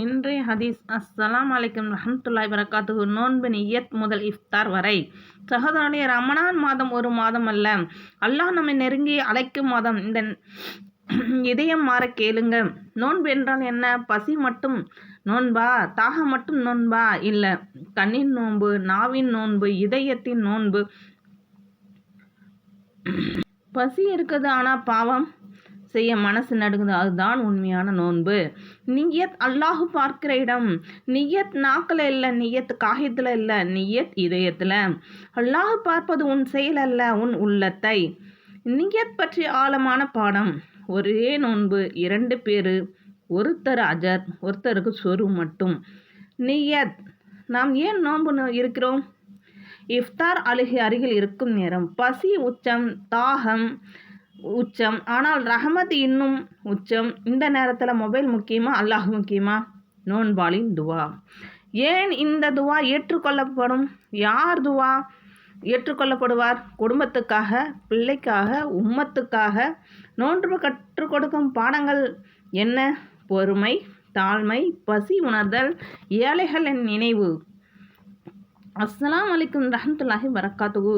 இன்றைய ஹதீஸ். அஸ்ஸலாம் அலைக்கும் ரஹ்மத்துல்லாஹி வரகாத்துஹு. நோன்பு நிய்யத் முதல் இஃப்தார் வரை. சகோதரனே, ரமணான் மாதம் ஒரு மாதம் அல்ல, அல்லாஹ் நம்மை நெருங்கி அழைக்கும் மாதம். இந்த இதயம் மாற கேளுங்க. நோன்பு என்றால் என்ன? பசி மட்டும் நோன்பா? தாகம் மட்டும் நோன்பா? இல்லை, கண்ணின் நோன்பு, நாவின் நோன்பு, இதயத்தின் நோன்பு. பசி இருக்குது, ஆனால் பாவம் செய்ய மனசு நடுங்குது, அதுதான் உண்மையான நோன்பு. நிய்யத் அல்லாஹ் பார்க்கிற இடம். நிய்யத் நாக்கில் இல்லை, நிய்யத் காகியத்தில் இல்லை, நிய்யத் இதயத்தில். அல்லாஹ் பார்ப்பது உன் செயல் அல்ல, உன் உள்ளத்தை. நிய்யத் பற்றி ஆழமான பாடம். ஒரே நோன்பு, 2 பேர், ஒருத்தர் அஜர், ஒருத்தருக்கு சொரு மட்டும். நிய்யத். நாம் ஏன் நோன்பு இருக்கிறோம்? இஃப்தார் அருகில் இருக்கும் நேரம். பசி உச்சம், தாகம் உச்சம், ஆனால் ரஹமத் இன்னும் உச்சம். இந்த நேரத்தில் மொபைல் முக்கியமா, அல்லாஹ் முக்கியமா? நோன்பாளின் துவா. ஏன் இந்த துவா ஏற்றுக்கொள்ளப்படும்? யார் துவா ஏற்றுக்கொள்ளப்படுவார்? குடும்பத்துக்காக, பிள்ளைக்காக, உம்மத்துக்காக. நோன்பு கற்றுக் கொடுக்கும் பாடங்கள் என்ன? பொறுமை, தாழ்மை, பசி உணர்தல், ஏழைகளின் நினைவு. அஸ்ஸலாமு அலைக்கும் ரஹ்மத்துல்லாஹி வரகாத்துஹு.